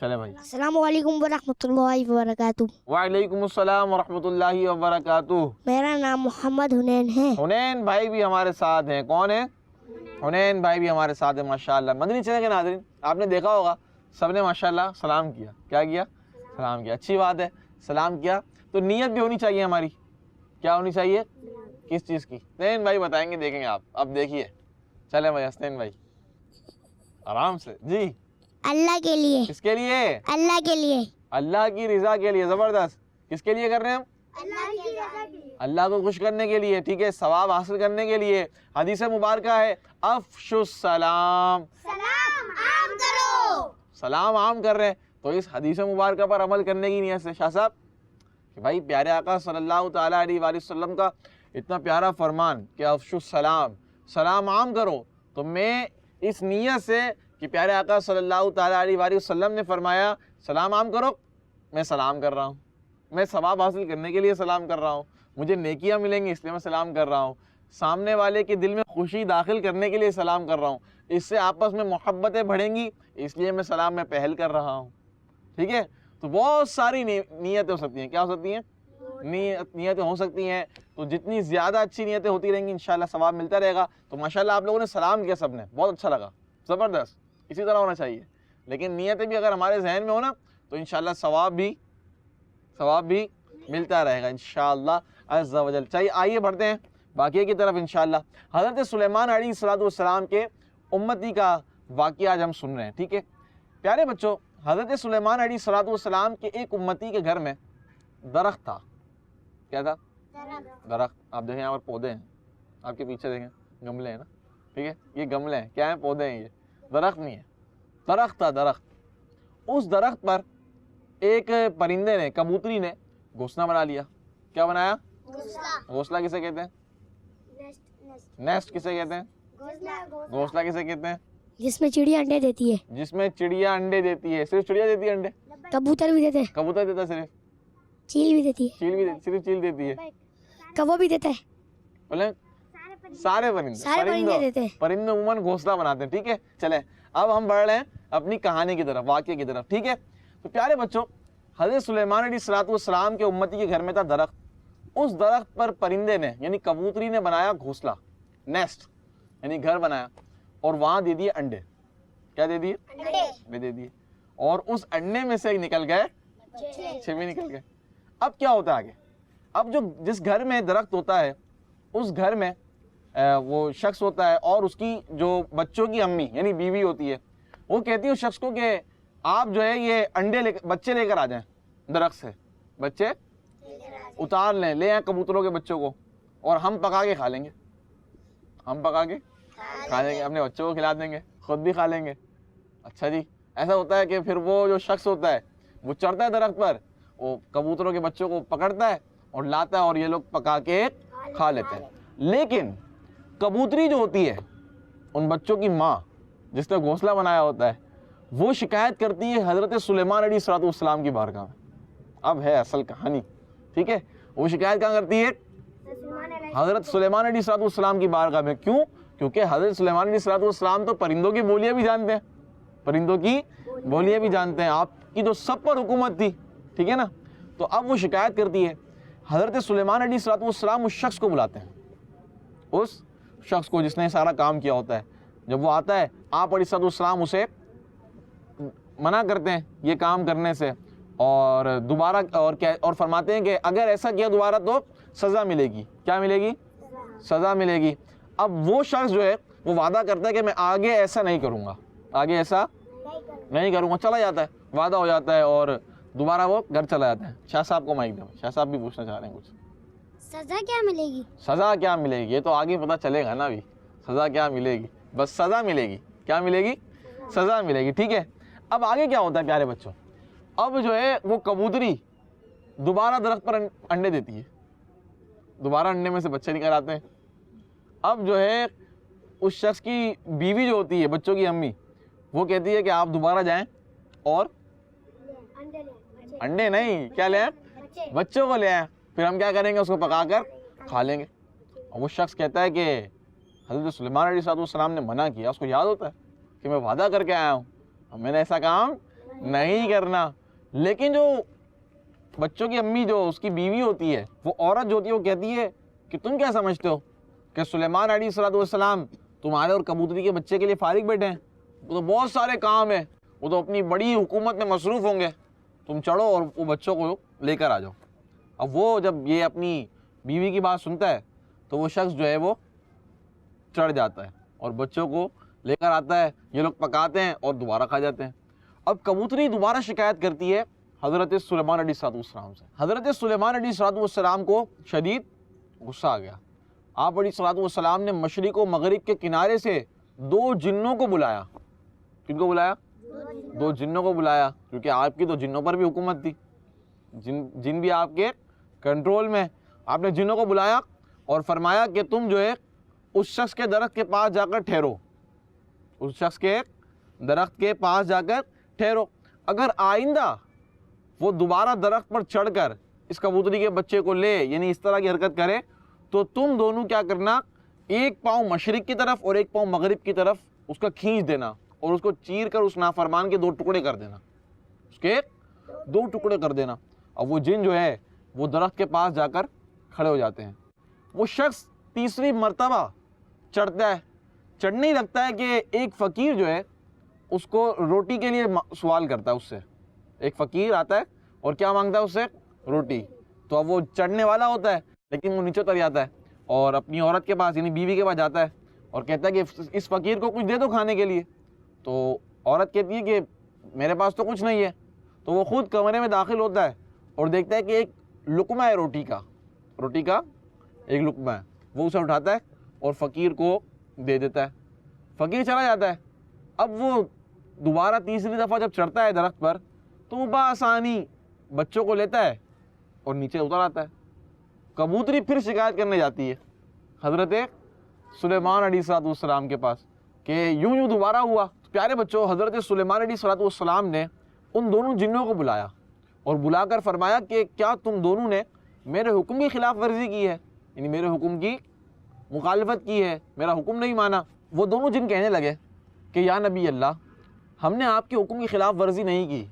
چلے بھائی. السلام علیکم ورحمۃ اللہ وبرکاتہ. وعلیکم السلام ورحمۃ اللہ وبرکاتہ. میرا نام محمد حنین ہے. حنین بھائی بھی ہمارے ساتھ ہیں. کون ہے؟ حنین بھائی بھی ہمارے ساتھ ہیں ماشاءاللہ. مدنی چینل کے ناظرین آپ نے دیکھا ہوگا سب نے ماشاءاللہ سلام کیا. کیا کیا؟ سلام کیا. اچھی بات ہے, سلام کیا. تو نیت بھی ہونی چاہیے ہماری. کیا ہونی چاہیے؟ کس چیز کی؟ حسنین بھائی بتائیں گے, دیکھیں گے آپ. اب دیکھیے, چلیں بھائی حسنین بھائی آرام سے. جی اللہ کے لیے, کس کے لیے؟ اللہ کے لیے, اللہ کی رضا کے لیے. زبردست. کس کے لیے کر رہے ہیں ہم؟ اللہ کی رضا کے لیے, اللہ کو خوش کرنے کے لیے. ٹھیک ہے, ثواب حاصل کرنے کے لیے. حدیث مبارکہ ہے افشوا السلام, سلام عام کرو. سلام عام کر رہے ہیں. تو اس حدیث مبارکہ پر عمل کرنے کی نیت سے شاہ صاحب کہ بھائی پیارے آقا صلی اللہ تعالیٰ علیہ وآلہ وسلم کا اتنا پیارا فرمان کہ افشوا السلام, سلام عام کرو. تو میں اس نیت سے کہ پیارے آقا صلی اللہ تعالیٰ علیہ وآلہ وسلم نے فرمایا سلام عام کرو, میں سلام کر رہا ہوں. میں ثواب حاصل کرنے کے لیے سلام کر رہا ہوں. مجھے نیکیاں ملیں گی اس لیے میں سلام کر رہا ہوں. سامنے والے کے دل میں خوشی داخل کرنے کے لیے سلام کر رہا ہوں. اس سے آپس میں محبتیں بڑھیں گی, اس لیے میں سلام میں پہل کر رہا ہوں. ٹھیک ہے, تو بہت ساری نیتیں ہو سکتی ہیں. کیا ہو سکتی ہیں؟ نیتیں ہو سکتی ہیں. تو جتنی زیادہ اچھی نیتیں ہوتی رہیں گی انشاءاللہ ثواب ملتا رہے گا. تو ماشاءاللہ آپ لوگوں نے سلام کیا, سب نے بہت اچھا لگا, زبردست. اسی طرح ہونا چاہیے. لیکن نیتیں بھی اگر ہمارے ذہن میں ہو نا تو انشاءاللہ ثواب بھی ملتا رہے گا انشاءاللہ عز و جل. چاہیے آئیے بڑھتے ہیں باقی کی طرف انشاءاللہ. حضرت سلیمان علیہ السلام کے امتی کا واقعہ آج ہم سن رہے ہیں. ٹھیک ہے پیارے بچوں, حضرت سلیمان علیہ السلام کے ایک امتی کے گھر میں درخت تھا. کیا تھا؟ درخت. آپ دیکھیں یہاں پر پودے ہیں, آپ کے پیچھے دیکھیں گملے ہیں نا. ٹھیک ہے, یہ گملے ہیں, کیا ہیں؟ پودے ہیں. یہ درخت نہیں ہے, درخت تھا, درخت. اس درخت پر ایک پرندے نے, کبوتری نے گھونسلہ بنا لیا. کیا بنایا؟ گھونسلہ کسے کہتے ہیں؟ نیسٹ کسے کہتے ہیں؟ گھونسلہ کسے کہتے ہیں؟ جس میں چڑیا انڈے دیتی ہے. جس میں چڑیا انڈے دیتی ہے. صرف چڑیا دیتی ہے انڈے؟ کبوتر بھی دیتے ہیں, کبوتر دیتا ہے صرف؟ چیل بھی دیتی ہے, چیل بھی صرف چیل دیتی ہے؟ کوا بھی دیتا ہے, بولیں سارے پرندے دیتے ہیں. پرندے عموماً گھونسلہ بناتے ہیں. ٹھیک ہے, چلیں اب ہم بڑھ رہے ہیں اپنی کہانی کی طرف, واقعے کی طرف. ٹھیک ہے, تو پیارے بچوں حضرت سلیمان علیہ السلام کے امتی کے گھر میں تھا درخت. اس درخت پر پرندے نے یعنی کبوتری نے بنایا گھونسلہ, نیسٹ یعنی گھر بنایا, اور وہاں دے دیے انڈے. کیا دے دیے؟ انڈے دے دیے. اور اس انڈے میں سے نکل گئے چھ بھی نکل گئے. اب کیا ہوتا ہے آگے؟ اب جو جس گھر میں درخت ہوتا ہے اس گھر میں وہ شخص ہوتا ہے, اور اس کی جو بچوں کی امی یعنی بیوی ہوتی ہے, وہ کہتی ہے اس شخص کو کہ آپ جو ہے یہ انڈے بچے لے کر آ جائیں درخت سے, بچے اتار لیں, لے آئیں کبوتروں کے بچوں کو, اور ہم پکا کے کھا لیں گے. ہم پکا کے کھا لیں گے, اپنے بچوں کو کھلا دیں گے, خود بھی کھا لیں گے. اچھا جی, ایسا ہوتا ہے کہ پھر وہ جو شخص ہوتا ہے وہ چڑھتا ہے درخت پر, وہ کبوتروں کے بچوں کو پکڑتا ہے اور لاتا ہے, اور یہ لوگ پکا کے کھا لیتے ہیں. لیکن کبوتری جو ہوتی ہے, ان بچوں کی ماں جس نے گھونسلہ بنایا ہوتا ہے, وہ شکایت کرتی ہے حضرت سلیمان علیہ السلام کی بارگاہ میں. اب ہے اصل کہانی. ٹھیک ہے, وہ شکایت کہاں کرتی ہے؟ حضرت سلیمان علیہ السلام کی بارگاہ میں. کیوں؟ کیونکہ حضرت سلیمان علیہ السلام تو پرندوں کی بولیاں بھی جانتے ہیں, پرندوں کی بولیاں بھی جانتے ہیں. آپ کی جو سب پر حکومت تھی, ٹھیک ہے نا, تو اب وہ شکایت کرتی ہے. حضرت سلیمان علیہ السلام اس شخص کو بلاتے ہیں, اس شخص کو جس نے سارا کام کیا ہوتا ہے. جب وہ آتا ہے آپ علیہ السلام اسے منع کرتے ہیں یہ کام کرنے سے, اور دوبارہ اور فرماتے ہیں کہ اگر ایسا کیا دوبارہ تو سزا ملے گی. کیا ملے گی؟ سزا ملے گی. اب وہ شخص جو ہے وہ وعدہ کرتا ہے کہ میں آگے ایسا نہیں کروں گا, آگے ایسا نہیں کروں گا. چلا جاتا ہے, وعدہ ہو جاتا ہے, اور دوبارہ وہ گھر چلا جاتا ہے. شاہ صاحب کو مائک دو, شاہ صاحب بھی پوچھنا چاہ رہے ہیں کچھ. سزا کیا ملے گی؟ سزا کیا ملے گی یہ تو آگے پتہ چلے گا نا. ابھی سزا کیا ملے گی؟ بس سزا ملے گی. کیا ملے گی؟ سزا ملے گی. ٹھیک ہے, اب آگے کیا ہوتا ہے پیارے بچوں؟ اب جو ہے وہ کبوتری دوبارہ درخت پر انڈے دیتی ہے, دوبارہ انڈے میں سے بچے نکل آتے ہیں. اب جو ہے اس شخص کی بیوی جو ہوتی ہے, بچوں کی امی, وہ کہتی ہے کہ آپ دوبارہ جائیں اور انڈے نہیں, کیا لے آئیں؟ بچوں کو لے آئیں, پھر ہم کیا کریں گے, اس کو پکا کر کھا لیں گے. اور وہ شخص کہتا ہے کہ حضرت سلیمان علیہ السلام نے منع کیا. اس کو یاد ہوتا ہے کہ میں وعدہ کر کے آیا ہوں, میں نے ایسا کام نہیں کرنا. لیکن جو بچوں کی امی جو اس کی بیوی ہوتی ہے, وہ عورت جو ہوتی ہے, وہ کہتی ہے کہ تم کیا سمجھتے ہو کہ سلیمان علیہ السلام تمہارے اور کبوتری کے بچے کے لیے فارغ بیٹھے ہیں؟ وہ تو بہت سارے کام ہیں, وہ تو اپنی بڑی حکومت میں مصروف ہوں گے, تم چڑھو اور وہ بچوں کو لے کر آ جاؤ. اب وہ جب یہ اپنی بیوی کی بات سنتا ہے تو وہ شخص جو ہے وہ چڑھ جاتا ہے اور بچوں کو لے کر آتا ہے. یہ لوگ پکاتے ہیں اور دوبارہ کھا جاتے ہیں. اب کبوتری دوبارہ شکایت کرتی ہے حضرت سلیمان علیہ السلام سے. حضرت سلیمان علیہ السلام کو شدید غصہ آ گیا. آپ علیہ السلام نے مشرق و مغرب کے کنارے سے 2 جنوں کو بلایا. کن کو بلایا؟ 2 جنوں کو بلایا, کیونکہ آپ کی تو جنوں پر بھی حکومت تھی, جن بھی آپ کے کنٹرول میں. آپ نے جنوں کو بلایا اور فرمایا کہ تم جو ہے اس شخص کے درخت کے پاس جا کر ٹھہرو, اس شخص کے درخت کے پاس جا کر ٹھہرو. اگر آئندہ وہ دوبارہ درخت پر چڑھ کر اس کبوتری کے بچے کو لے, یعنی اس طرح کی حرکت کرے, تو تم دونوں کیا کرنا, ایک پاؤں مشرق کی طرف اور ایک پاؤں مغرب کی طرف اس کا کھینچ دینا اور اس کو چیر کر اس نافرمان کے 2 ٹکڑے کر دینا, اس کے 2 ٹکڑے کر دینا. اب وہ جن جو ہے وہ درخت کے پاس جا کر کھڑے ہو جاتے ہیں. وہ شخص تیسری مرتبہ چڑھتا ہے. چڑھنے ہی لگتا ہے کہ ایک فقیر جو ہے اس کو روٹی کے لیے سوال کرتا ہے. اس سے ایک فقیر آتا ہے اور کیا مانگتا ہے اس سے؟ روٹی. تو اب وہ چڑھنے والا ہوتا ہے لیکن وہ نیچے اتر جاتا ہے اور اپنی عورت کے پاس یعنی بیوی کے پاس جاتا ہے اور کہتا ہے کہ اس فقیر کو کچھ دے دو کھانے کے لیے. تو عورت کہتی ہے کہ میرے پاس تو کچھ نہیں ہے. تو وہ خود کمرے میں داخل ہوتا ہے اور دیکھتا ہے کہ ایک لقمہ ہے روٹی کا ایک لقمہ ہے. وہ اسے اٹھاتا ہے اور فقیر کو دے دیتا ہے. فقیر چلا جاتا ہے. اب وہ دوبارہ تیسری دفعہ جب چڑھتا ہے درخت پر تو وہ بآسانی بچوں کو لیتا ہے اور نیچے اتر آتا ہے. کبوتری پھر شکایت کرنے جاتی ہے حضرت سلیمان علیہ السلام کے پاس کہ یوں دوبارہ ہوا. پیارے بچوں, حضرت سلیمان علیہ السلام نے ان دونوں جنوں کو بلایا اور بلا کر فرمایا کہ کیا تم دونوں نے میرے حکم کی خلاف ورزی کی ہے, یعنی میرے حکم کی مخالفت کی ہے, میرا حکم نہیں مانا. وہ دونوں جن کہنے لگے کہ یا نبی اللہ, ہم نے آپ کے حکم کی خلاف ورزی نہیں کی,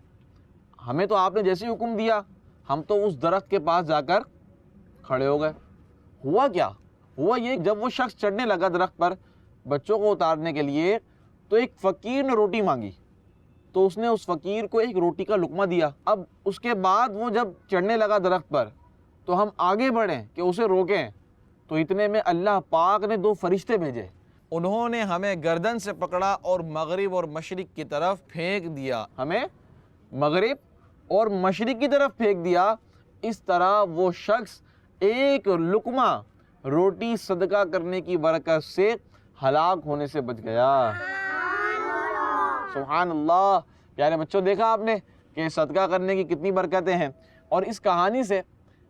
ہمیں تو آپ نے جیسے حکم دیا ہم تو اس درخت کے پاس جا کر کھڑے ہو گئے. ہوا کیا؟ ہوا یہ, جب وہ شخص چڑھنے لگا درخت پر بچوں کو اتارنے کے لیے تو ایک فقیر نے روٹی مانگی, تو اس نے اس فقیر کو ایک روٹی کا لقمہ دیا. اب اس کے بعد وہ جب چڑھنے لگا درخت پر تو ہم آگے بڑھیں کہ اسے روکیں, تو اتنے میں اللہ پاک نے 2 فرشتے بھیجے. انہوں نے ہمیں گردن سے پکڑا اور مغرب اور مشرق کی طرف پھینک دیا, ہمیں مغرب اور مشرق کی طرف پھینک دیا. اس طرح وہ شخص ایک لقمہ روٹی صدقہ کرنے کی برکت سے ہلاک ہونے سے بچ گیا. سبحان اللہ. پیارے بچوں, دیکھا آپ نے کہ صدقہ کرنے کی کتنی برکتیں ہیں. اور اس کہانی سے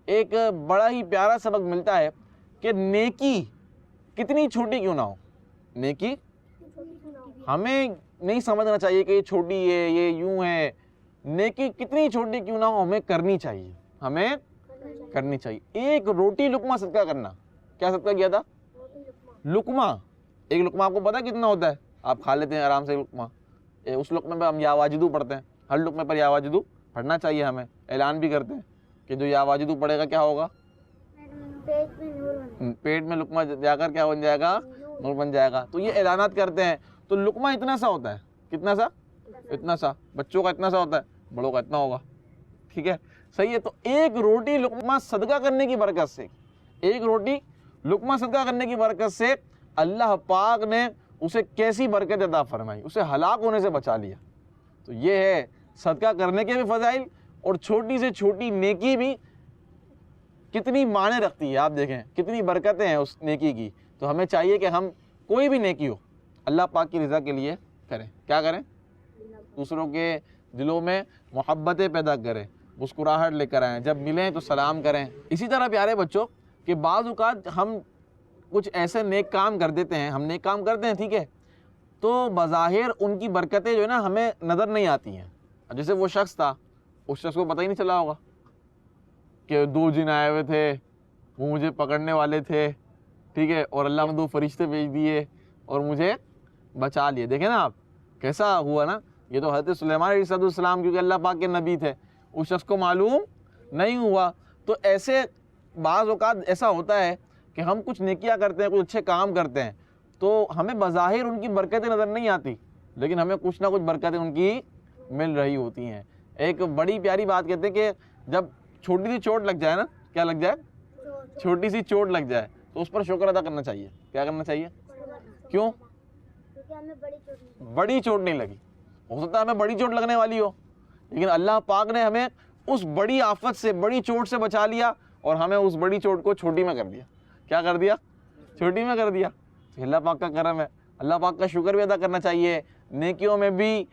ایک بڑا ہی پیارا سبق ملتا ہے کہ نیکی کتنی چھوٹی کیوں نہ ہو, نیکی ہمیں نہیں سمجھنا چاہیے کہ یہ چھوٹی ہے, یہ یوں ہے. نیکی کتنی چھوٹی کیوں نہ ہو, ہمیں کرنی چاہیے, ہمیں کرنی چاہیے. ایک روٹی لقمہ صدقہ کرنا. کیا صدقہ کیا تھا؟ لقمہ. ایک لقمہ آپ کو پتہ کتنا ہوتا ہے؟ آپ کھا لیتے ہیں آرام سے لقمہ. اس لقمے پہ ہم یا واجدو پڑھتے ہیں, ہر لقمے پر یا واجدو پڑھنا چاہیے. ہمیں اعلان بھی کرتے ہیں کہ جو یا واجدو پڑھے گا کیا ہوگا؟ پیٹ میں لقمہ جا کر کیا بن جائے گا؟ نور بن جائے گا. تو یہ اعلانات کرتے ہیں. تو لقمہ اتنا سا ہوتا ہے. کتنا سا؟ اتنا سا. بچوں کا اتنا سا ہوتا ہے, بڑوں کا اتنا ہوگا. ٹھیک ہے, صحیح ہے. تو ایک روٹی لقمہ صدقہ کرنے کی برکت سے, ایک روٹی لقمہ صدقہ کرنے کی برکت سے اللہ پاک نے اسے کیسی برکت عطا فرمائی, اسے ہلاک ہونے سے بچا لیا. تو یہ ہے صدقہ کرنے کے بھی فضائل, اور چھوٹی سے چھوٹی نیکی بھی کتنی معنی رکھتی ہے. آپ دیکھیں کتنی برکتیں ہیں اس نیکی کی. تو ہمیں چاہیے کہ ہم کوئی بھی نیکی ہو اللہ پاک کی رضا کے لیے کریں. کیا کریں؟ دوسروں کے دلوں میں محبتیں پیدا کریں, مسکراہٹ لے کر آئیں, جب ملیں تو سلام کریں. اسی طرح پیارے بچوں کہ بعض اوقات ہم کچھ ایسے نیک کام کر دیتے ہیں, ہم نیک کام کرتے ہیں, ٹھیک ہے, تو بظاہر ان کی برکتیں جو ہے نا ہمیں نظر نہیں آتی ہیں. جیسے وہ شخص تھا, اس شخص کو پتہ ہی نہیں چلا ہوگا کہ 2 جن آئے ہوئے تھے, وہ مجھے پکڑنے والے تھے, ٹھیک ہے, اور اللہ نے 2 فرشتے بھیج دیے اور مجھے بچا لیے. دیکھیں نا آپ کیسا ہوا نا. یہ تو حضرت سلیمان علیہ السلام کیونکہ اللہ پاک کے نبی تھے، اس شخص کو معلوم نہیں ہوا۔ تو ایسے بعض اوقات ایسا ہوتا ہے کہ ہم کچھ نیکیاں کرتے ہیں، کچھ اچھے کام کرتے ہیں، تو ہمیں بظاہر ان کی برکتیں نظر نہیں آتی، لیکن ہمیں کچھ نہ کچھ برکتیں ان کی مل رہی ہوتی ہیں۔ ایک بڑی پیاری بات کہتے ہیں کہ جب چھوٹی سی چوٹ لگ جائے نا، کیا لگ جائے؟ چھوٹی سی چوٹ لگ جائے تو اس پر شکر ادا کرنا چاہیے۔ کیا کرنا چاہیے؟ کیوں؟ بڑی چوٹ نہیں لگی، ہو سکتا ہے ہمیں بڑی چوٹ لگنے والی ہو، لیکن اللہ پاک نے ہمیں اس بڑی آفت سے، بڑی چوٹ سے بچا لیا اور ہمیں اس بڑی چوٹ کو چھوٹی میں کر دیا۔ کیا کر دیا؟ چھوٹی میں کر دیا۔ تو اللہ پاک کا کرم ہے، اللہ پاک کا شکر بھی ادا کرنا چاہیے، نیکیوں میں بھی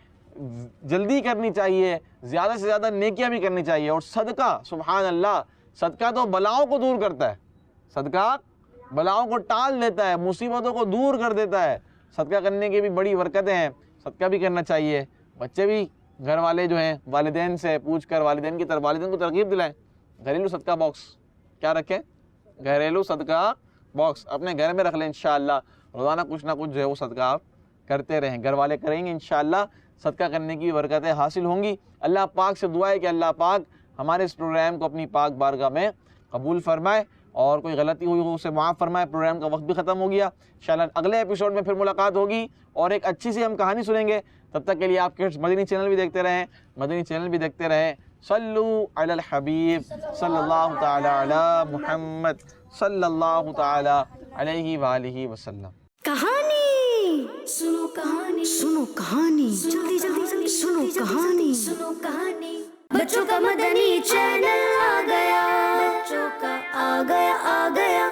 جلدی کرنی چاہیے، زیادہ سے زیادہ نیکیاں بھی کرنی چاہیے۔ اور صدقہ، سبحان اللہ، صدقہ تو بلاؤں کو دور کرتا ہے، صدقہ بلاؤں کو ٹال دیتا ہے، مصیبتوں کو دور کر دیتا ہے۔ صدقہ کرنے کی بھی بڑی برکتیں ہیں، صدقہ بھی کرنا چاہیے۔ بچے بھی گھر والے جو ہیں والدین سے پوچھ کر والدین کو ترغیب دلائیں، گھریلو صدقہ باکس کیا رکھیں؟ گھریلو صدقہ باکس اپنے گھر میں رکھ لیں، انشاءاللہ روزانہ کچھ نہ کچھ جو ہے وہ صدقہ آپ کرتے رہیں، گھر والے کریں گے انشاءاللہ صدقہ کرنے کی برکتیں حاصل ہوں گی۔ اللہ پاک سے دعا ہے کہ اللہ پاک ہمارے اس پروگرام کو اپنی پاک بارگاہ میں قبول فرمائے، اور کوئی غلطی ہوئی ہو اسے معاف فرمائے۔ پروگرام کا وقت بھی ختم ہو گیا، انشاءاللہ اگلے ایپیسوڈ میں پھر ملاقات ہوگی اور ایک اچھی سی ہم کہانی سنیں گے۔ تب تک کے لیے آپ کے مدنی چینل بھی دیکھتے رہیں، صلو علی الحبیب صلی اللہ تعالی علی محمد صلی اللہ تعالی علیہ وآلہ وسلم۔ کہانی سنو، کہانی سنو، کہانی جلدی جلدی جلدی سنو، کہانی سنو، کہانی بچوں کا مدنی چینل آ گیا، بچوں کا آ گیا